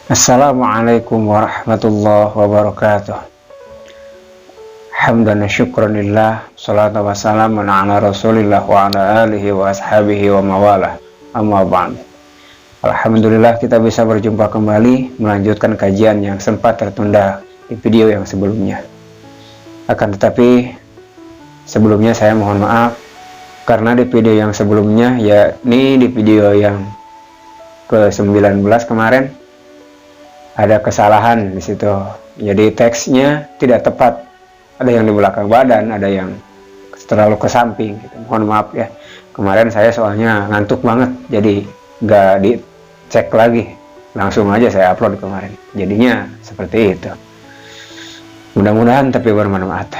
Assalamualaikum warahmatullahi wabarakatuh. Hamdan wa syukran lillah, salatu wassalamu ala rasulillah wa ala alihi wa ashabihi wa mawalah, amma ba'd. Alhamdulillah kita bisa berjumpa kembali melanjutkan kajian yang sempat tertunda di video yang sebelumnya. Akan tetapi sebelumnya saya mohon maaf karena di video yang sebelumnya, yakni di video yang ke-19 kemarin, ada kesalahan di situ. Jadi teksnya tidak tepat. Ada yang di belakang badan, ada yang terlalu ke samping gitu. Mohon maaf ya. Kemarin saya soalnya ngantuk banget, jadi nggak dicek lagi. Langsung aja saya upload kemarin. Jadinya seperti itu. Mudah-mudahan tapi bermanfaat.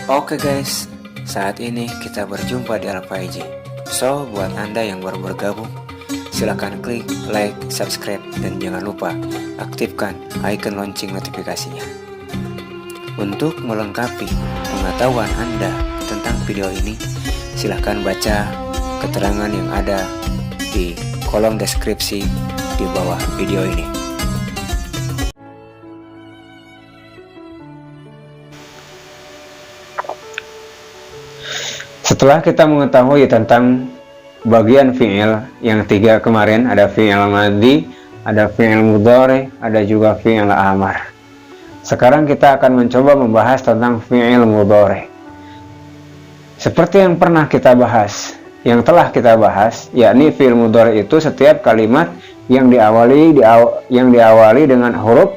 Oke guys, saat ini kita berjumpa di Al-Faiji. So, buat Anda yang baru bergabung, silakan klik like, subscribe, dan jangan lupa aktifkan icon lonceng notifikasinya. Untuk melengkapi pengetahuan Anda tentang video ini, silakan baca keterangan yang ada di kolom deskripsi di bawah video ini. Setelah kita mengetahui tentang bagian fi'il yang 3 kemarin, ada fi'il madhi, ada fi'il mudhari, ada juga fi'il amar. Sekarang kita akan mencoba membahas tentang fi'il mudhari. Seperti yang pernah kita bahas, yang telah kita bahas, yakni fi'il mudhari itu setiap kalimat yang diawali dengan huruf,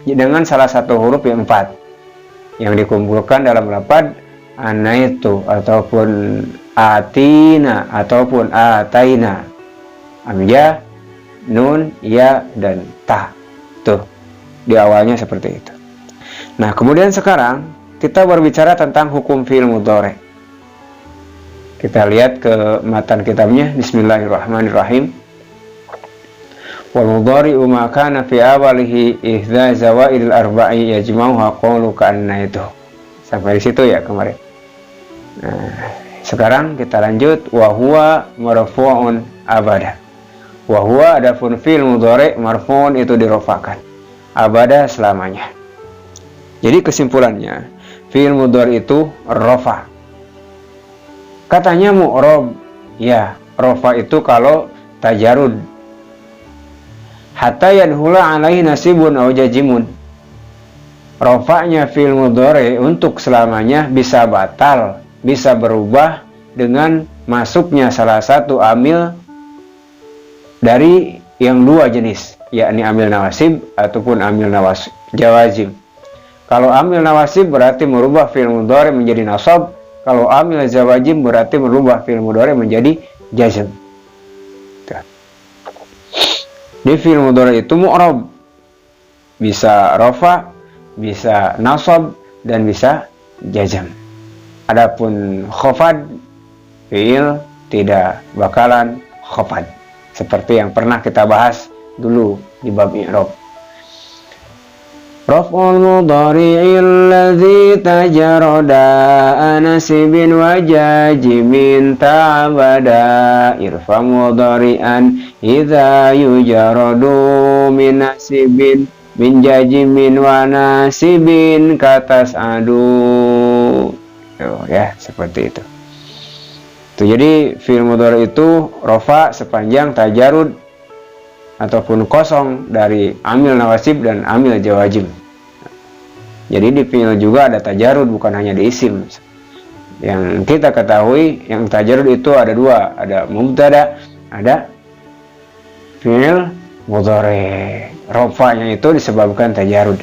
dengan salah satu huruf yang 4 yang dikumpulkan dalam lafaz anaitu ataupun atina ataupun ataina, hamzah, nun, ya, dan ta. Tuh, di awalnya seperti itu. Nah, kemudian sekarang kita berbicara tentang hukum fi'il mudhari. Kita lihat ke matan kitabnya. Bismillahirrahmanirrahim. Wal mudhari'u ma kana fi awalihi ihda zawaidil arba'i yajma'uha qawlu ka'annaitu. Sampai di situ ya kemarin. Nah, sekarang kita lanjut. Wahuwa marfu'un abada. Wahuwa adapun fi'il mudhari marfu'un itu dirofakan, abada selamanya. Jadi kesimpulannya, fi'il mudhari itu rofa. Katanya mu'rob, ya rofa itu kalau tajarud. Hatta yadhula alaihi nasibun aw jazimun. Rofa'nya fi'il mudhari untuk selamanya bisa batal, bisa berubah dengan masuknya salah satu amil dari yang dua jenis, yakni amil nawasib ataupun amil jawazim. Kalau amil nawasib berarti merubah fi'il mudhari menjadi nasab, kalau amil jawazim berarti merubah fi'il mudhari menjadi jazm. Di fi'il mudhari itu mu'rab, bisa rafa, bisa nasab, dan bisa jazm. Adapun khafad, fi'il tidak bakalan khafad, seperti yang pernah kita bahas dulu di bab i'rab. Raf'ul mudhari'il ladzi tajarrada nasibin wa jazimin ta'abada irfa mudhari'an idza yujarradu min nasibin min jazimin wa nasibin katas adu. Ya, seperti itu. Jadi fi'il mudhari itu rofa sepanjang tajarud ataupun kosong dari amil nawasib dan amil jawazim. Jadi di fi'il juga ada tajarud, bukan hanya di isim. Yang kita ketahui, yang tajarud itu ada dua, ada mubtada, ada fi'il mudhari. Rofanya itu disebabkan tajarud.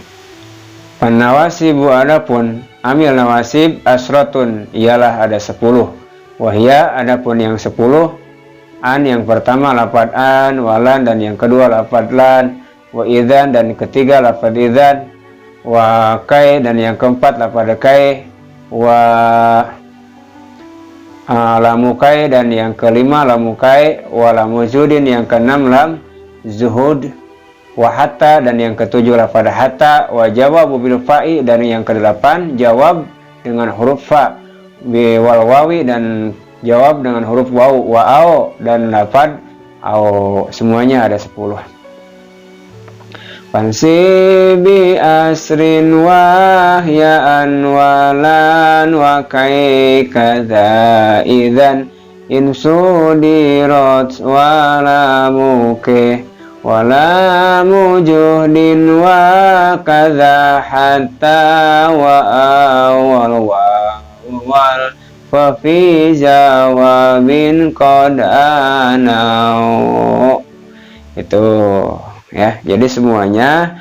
Nawasibu adapun amil nawasib asratun, ialah ada 10. Wahya adapun yang 10, an yang pertama lafad an, walan dan yang kedua lafad lan, wa idzan dan ketiga lafad idzan, wa kai dan yang keempat lafad kai, wa lamukai dan yang kelima lamukai, wa lamuzudin yang keenam lam zuhud, wa hatta dan yang ketujuh lafad hatta, wa jawabu bil fa'i dan yang kedelapan jawab dengan huruf fa, bi wal wawi dan jawab dengan huruf waw, wa'au, dan lafad au, semuanya ada 10. Fansi bi asrin wahya'an walan wa kai kadza idzan in sudirat wala muke wala mujuhdin wa kadza hatta wa awal wal fa fi jawabin qad anau. Itu ya, jadi semuanya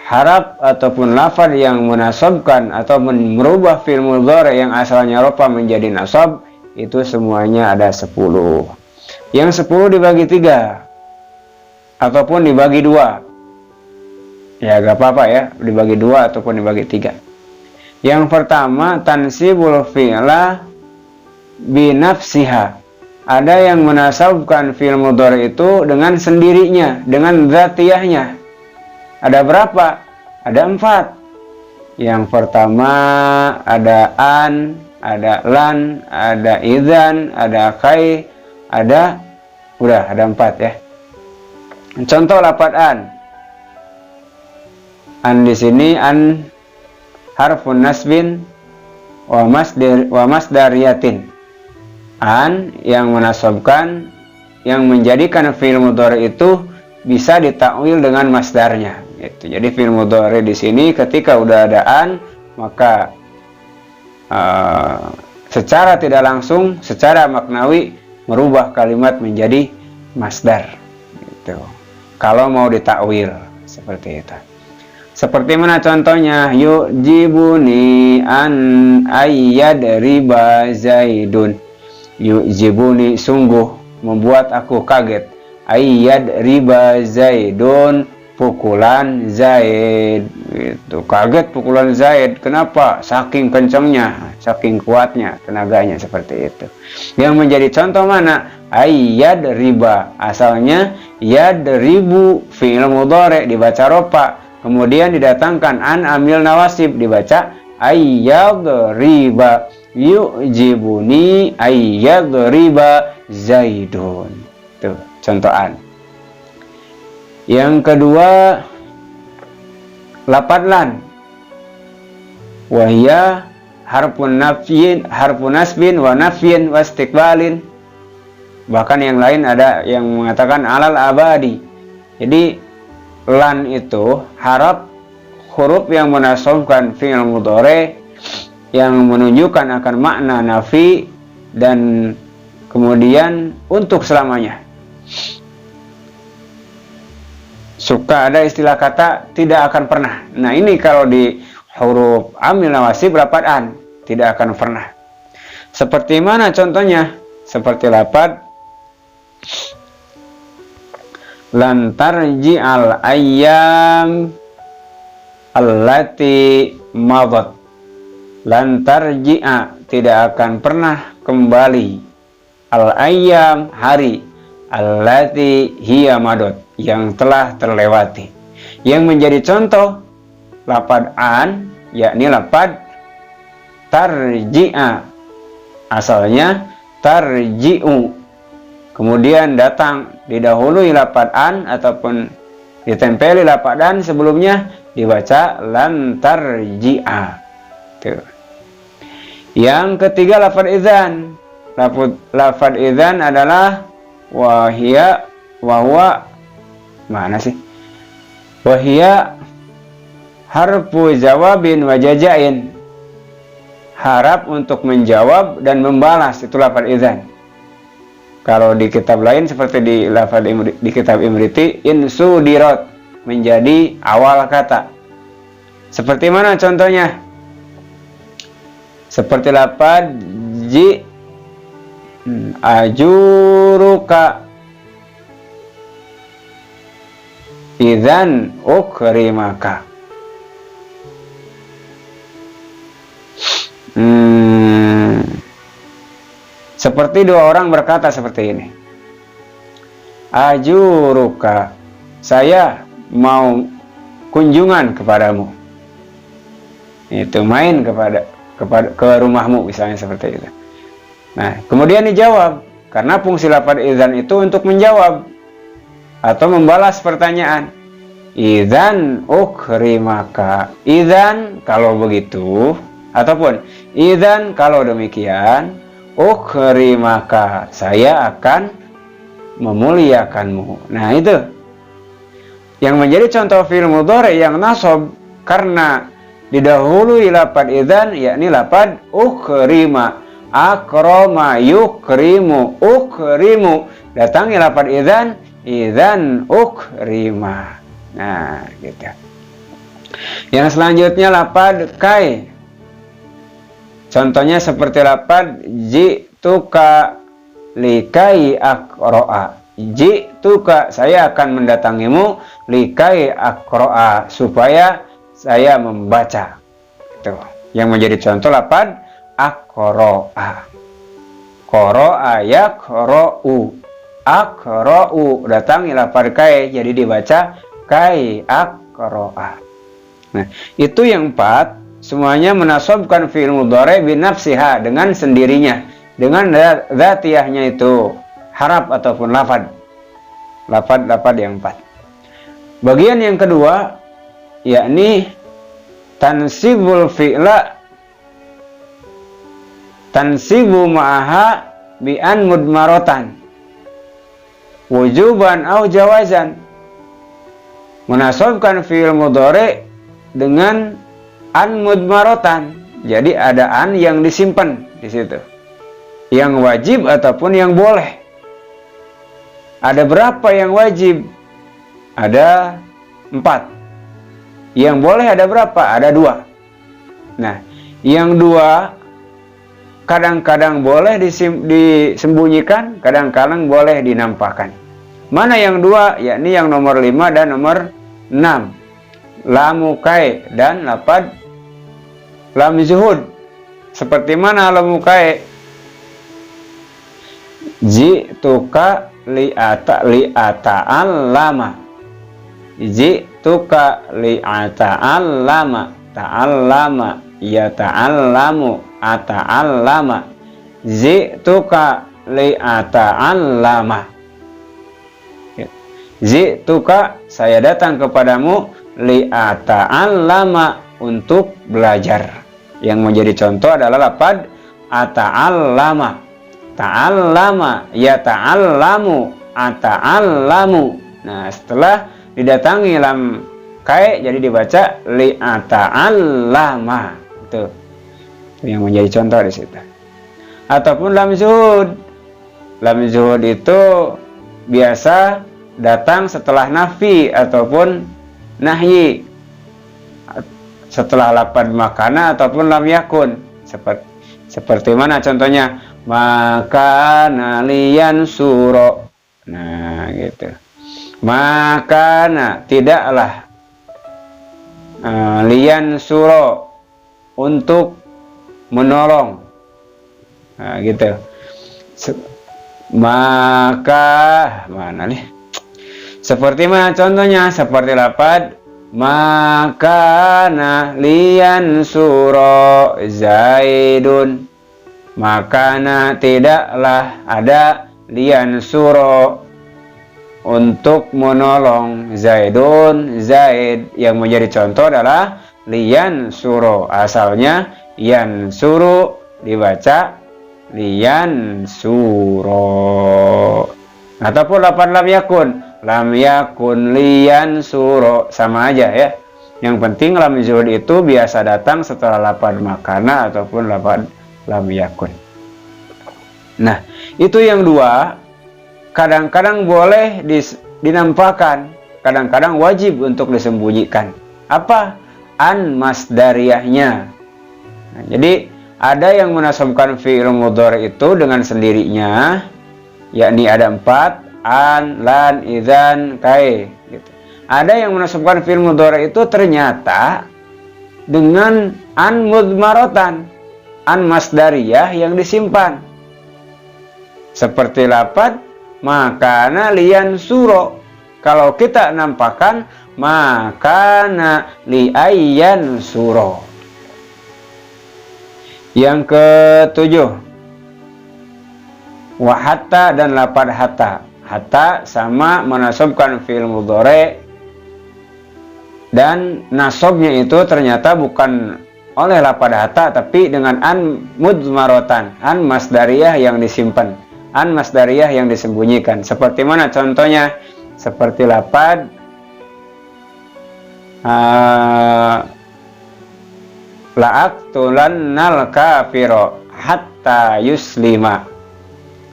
harap ataupun lafaz yang menasabkan atau merubah fi'il mudhari yang asalnya rofa menjadi nasab, itu semuanya ada 10. Yang 10 dibagi 3 ataupun dibagi 2, ya gak apa-apa ya, dibagi 2 ataupun dibagi 3. Yang pertama, tansibul fi'la binafsiha. Ada yang menasabkan fi'il mudhari itu dengan sendirinya, dengan dzatiyahnya. Ada berapa? Ada 4. Yang pertama ada an, ada lan, ada idzan, ada kai, ada, udah ada 4 ya. Contoh lafaz an. An di sini an harfun nasbin wa masdariyatin. An yang menasabkan, yang menjadikan fi'il mudhari itu bisa ditakwil dengan masdarnya. Gitu. Jadi fi'il mudhari di sini ketika udah ada an, maka secara tidak langsung, secara maknawi merubah kalimat menjadi masdar. Gitu. Kalau mau ditakwil seperti itu. Seperti mana contohnya? Yu'jibuni an ayyadriba Zaidun. Yu'jibuni, sungguh membuat aku kaget. Ayyadriba Zaidun, pukulan Zaid. Itu kaget pukulan Zaid. Kenapa? Saking kencangnya, saking kuatnya tenaganya, seperti itu. Yang menjadi contoh mana? Ayyadriba, asalnya yadribu fi'il mudhari dibaca rofa, kemudian didatangkan an amil nawasib dibaca ayyadriba. Yu'jibuni ayyadriba Zaidun. Tuh contoh an. Yang kedua lafaz lan. Wahya harfun nasbin wa nafyin wa istiqbalin. Bahkan yang lain ada yang mengatakan alal abadi. Jadi lan itu huruf yang menasabkan fi'il mudhari yang menunjukkan akan makna nafi dan kemudian untuk selamanya. Suka ada istilah kata tidak akan pernah. Nah ini kalau di huruf amil nawasib lafaz an, tidak akan pernah. Seperti mana contohnya? Seperti lafaz lan tarji'al ayyam allati madat. Lan tarji'a, tidak akan pernah kembali, al ayyam, hari, allati hiya madat, yang telah terlewati. Yang menjadi contoh lafaz an, yakni lafaz tarji'a, asalnya tarji'u, kemudian datang didahului lafaz an ataupun ditempeli lafaz an sebelumnya dibaca lan tarji'a. Tuh. Yang ketiga lafaz idzan. Lafaz idzan adalah wahia, wahwa, mana sih? Wahia harfu jawabin wa jazain. Harap untuk menjawab dan membalas, itu lafaz idzan. Kalau di kitab lain seperti di lafaz di kitab Imriti, insudirat, menjadi awal kata. Seperti mana contohnya? Seperti lafaz ji ajuruka idzan ukrimaka. Seperti dua orang berkata seperti ini. Ajuruka, saya mau kunjungan kepadamu. Itu main ke rumahmu, misalnya seperti itu. Nah, kemudian dijawab, karena fungsi lafaz idzan itu untuk menjawab atau membalas pertanyaan. Idzan ukrimaka. Idzan kalau begitu, ataupun idzan kalau demikian, ukrimaka, saya akan memuliakanmu. Nah, itu yang menjadi contoh fi'il mudhari yang nasab karena didahului lafaz idzan, yakni lafaz ukrima. Akrama yukrimu, ukrimu, datangi lafaz idzan, idzan ukrima. Nah, gitu. Yang selanjutnya lafaz kai. Contohnya seperti lafaz ji'tuka likai akro'a. Ji'tuka, saya akan mendatangimu, likai akro'a, supaya saya membaca. Itu yang menjadi contoh lafaz akro'a. Qoro'a yakro'u. Akro'u, datangi lafaz kai, jadi dibaca kai akro'a. Nah, itu yang 4. Semuanya menasabkan fi'il mudhari binafsiha, dengan sendirinya, dengan dzatiyahnya itu haraf ataupun lafad. Lafad yang 4. Bagian yang kedua yakni tansibul fi'la, tansibu ma'aha bi'an mudmaratan wujuban au jawazan. Menasabkan fi'il mudhari dengan an mudmaratan. Jadi ada an yang disimpan di situ, yang wajib ataupun yang boleh. Ada berapa yang wajib? Ada 4. Yang boleh ada berapa? Ada 2. Nah, yang 2 kadang-kadang boleh disembunyikan, kadang-kadang boleh dinampakkan. Mana yang 2? Yakni yang nomor 5 dan nomor 6. Lamu kai dan lafaz lam zuhud. Seperti mana lamu kai? Ji'tuka li'ata'al lama. Ji'tuka li'ata'al lama. Ta'allama yata'allamu ata'allama. Ji'tuka li'ata'allama. Ji'tuka, saya datang kepadamu, li'ata'allama, untuk belajar. Yang menjadi contoh adalah lafaz ata'allama. Ta'allama yata'allamu ata'allamu. Nah, setelah didatangi lam kai, jadi dibaca li'ata'allama. Itu yang menjadi contoh di situ. Ataupun lam zuhud. Lam zuhud itu biasa datang setelah nafi ataupun nahyi, setelah lafaz makana ataupun lam yakun. Seperti mana contohnya? Makana liyan suro. Nah, gitu. Makana, tidaklah, liyan suro, untuk menolong. Nah, gitu. Maka mana nih? Seperti mana contohnya? Seperti lafaz makana liyan suro zaidun. Makana, tidaklah ada, liyan suro, untuk menolong, zaidun, zaid. Yang menjadi contoh adalah liyan suro. Asalnya yan suru, dibaca liyan suro. Ataupun lafaz lam yakun. Lam yakun liyan suro, sama aja ya. Yang penting lam zuhud itu biasa datang setelah lafaz makana ataupun lafaz lam yakun. Nah, itu yang 2. Kadang-kadang boleh dinampakkan, kadang-kadang wajib untuk disembunyikan. Apa? An masdariyahnya. Nah, jadi ada yang menasabkan fi'il mudhari itu dengan sendirinya, yakni ada 4, an, lan, idzan, kai, gitu. Ada yang menasabkan fi'il mudhari itu ternyata dengan an mudmaratan, an masdariyah yang disimpan. Seperti lafaz makana liyan suro. Kalau kita nampakkan makana liayyan suro. Yang ke-7, wa hatta dan lapad hatta. Hatta sama menasabkan fi'il mudhari, dan nasabnya itu ternyata bukan oleh lapad hatta tapi dengan an mudmaratan, an masdariyah yang disimpan, an masdariyah yang disembunyikan. Seperti mana contohnya? Seperti lapad la'aqtulannal kafiro hatta yuslima.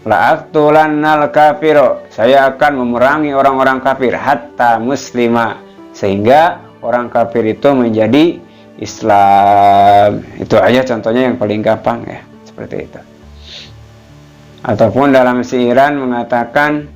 La'aqtulannal kafiro, saya akan memerangi orang-orang kafir, hatta muslima, sehingga orang kafir itu menjadi Islam. Itu aja contohnya yang paling gampang ya, seperti itu. Ataupun dalam siiran mengatakan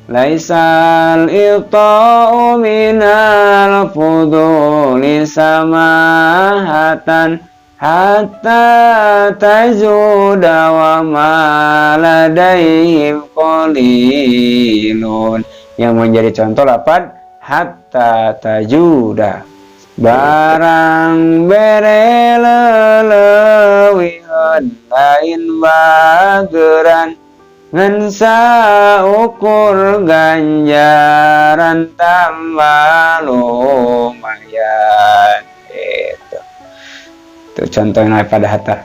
laisal iqta'u minal fuduli samahatan hatta tajuda wa maladaihim qalilun. Yang menjadi contoh lapad hatta tajuda, barang berelelewihan lain bageran ngansa ukur ganjaran tambah lumayan. Itu contohnya pada hatta.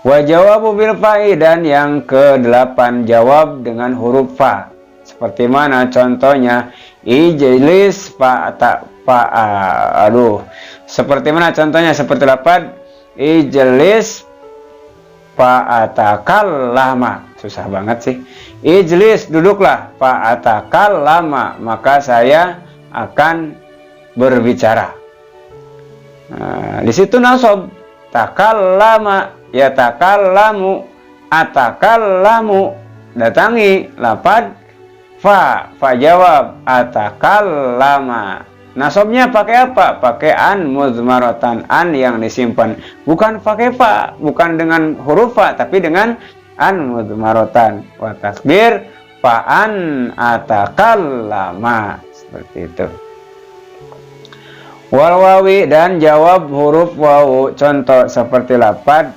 Wa jawabu bil fa'i, dan yang ke-8 jawab dengan huruf fa. Seperti mana contohnya? Ijlis fa ta fa. Seperti mana contohnya? Seperti lapad ijlis fa atakallama. Susah banget sih. Ijlis, duduklah, fa atakallama, maka saya akan berbicara. Nah, di situ nasab. Takallama, ya takallamu, atakallamu, datangi lapad fa jawab atakallama. Nasabnya pakai apa? Pakai an mudmaratan, an yang disimpan, bukan pakai fa, bukan dengan huruf fa tapi dengan an mudmaratan. Wa takdir fa an atakallama, seperti itu. Wal wawi, dan jawab huruf wawu, contoh seperti lapad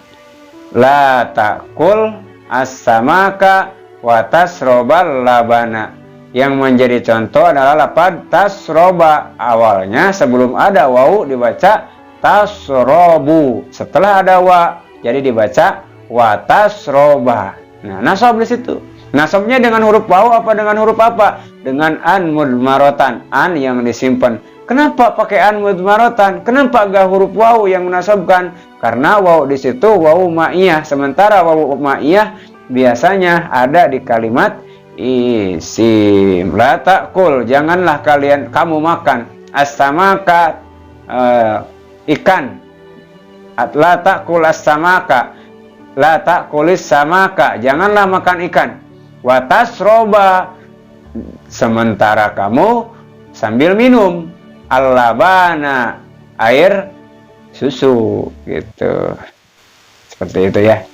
la ta'kul as-samaka wa tasrobal labana. Yang menjadi contoh adalah lapad tasroba, awalnya sebelum ada wawu dibaca tasrobu, setelah ada wa jadi dibaca wa tasroba. Nah, nasab di situ. Nasabnya dengan huruf wawu apa dengan huruf apa? Dengan an mudmaratan, an yang disimpan. Kenapa pakai an mudmaratan? Kenapa gak huruf wawu yang menasabkan? Karena wawu di situ wawu ma'iyah, sementara wawu ma'iyah biasanya ada di kalimat isim. La ta'kul, janganlah kamu makan as-samaka, ikan. La ta'kul as-samaka, la ta'kulis samaka, janganlah makan ikan. Wa tasroba, sementara kamu sambil minum al-labana, air susu, gitu. Seperti itu ya.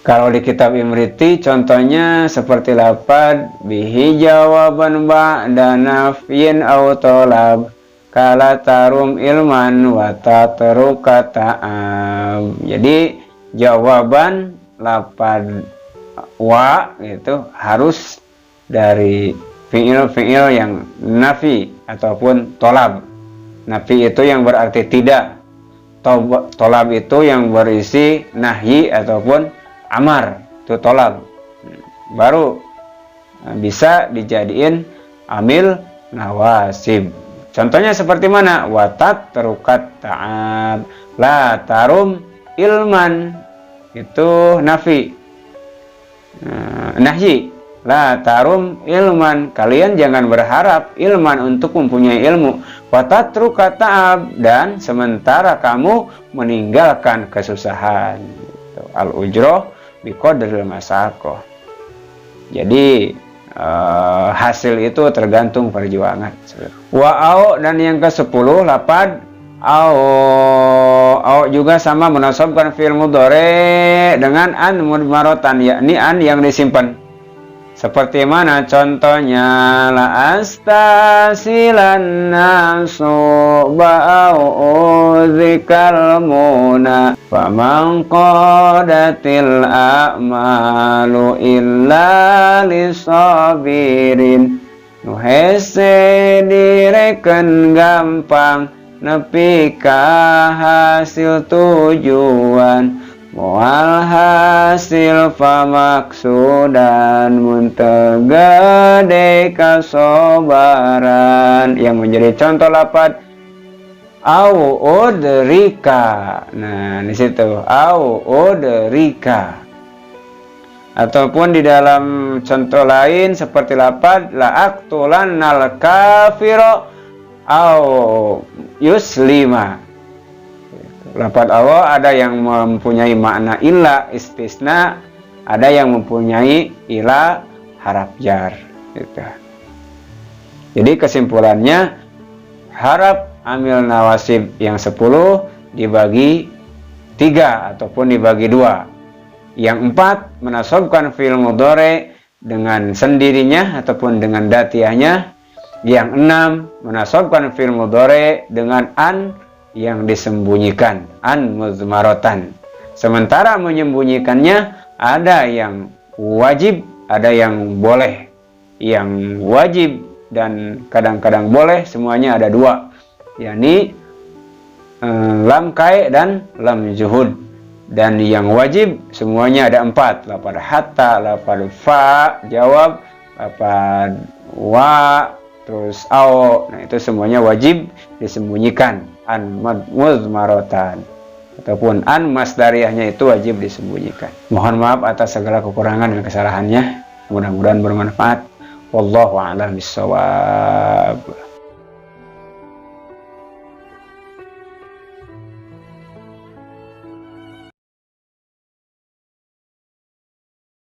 Kalau di kitab Imriti contohnya seperti lapad bihi jawaban ba'da nafyin aw talab kala tarum ilman wa tatruka ta'ab. Jadi jawaban lapad wa itu harus dari fi'il yang nafi ataupun tolab. Nafi itu yang berarti tidak, tolab itu yang berisi nahyi ataupun amar, itu tolab. Baru bisa dijadiin amil nawasib. Contohnya seperti mana? Watat terukat ta'ab, la tarum ilman, itu nafi. Nahyi, la tarum ilman, kalian jangan berharap ilman untuk mempunyai ilmu. Watatruka ta'ab, dan sementara kamu meninggalkan kesusahan. Al-ujroh biqadril masaqah. Jadi hasil itu tergantung perjuangan. Wa au, dan yang ke-10 lapad au juga sama menasabkan fi'il mudhari dengan an mudmaratan, yakni an yang disimpan. Seperti mana contohnya? La astasilanna suba'u dzikal muna faman qadatil a'malu illa lisabirin. Nu hese direken gampang nepi ka hasil tujuan, moal hasil pamaksudan munteu gede kasobaran. Yang menjadi contoh lafaz au udrika. Nah, di situ au udrika. Ataupun di dalam contoh lain seperti lafaz la aqtulannal kafiro au yuslima. Lafaz Allah ada yang mempunyai makna illa istisna, ada yang mempunyai ila haraf jar gitu. Jadi kesimpulannya, haraf amil nawasib yang 10 dibagi 3 ataupun dibagi 2. Yang 4 menasobkan fi'il mudhari dengan sendirinya ataupun dengan datiahnya. Yang 6 menasobkan fi'il mudhari dengan an yang disembunyikan, an muzmaratan. Sementara menyembunyikannya ada yang wajib, ada yang boleh. Yang wajib dan kadang-kadang boleh semuanya ada 2, yakni lam kai dan lam juhud. Dan yang wajib semuanya ada 4, lafaz hatta, lafaz fa jawab, lafaz wa, terus au. Nah, itu semuanya wajib disembunyikan, an muzmaratan ataupun an masdariyahnya itu wajib disembunyikan. Mohon maaf atas segala kekurangan dan kesalahannya, mudah-mudahan bermanfaat. Wallahu a'lam bishawab.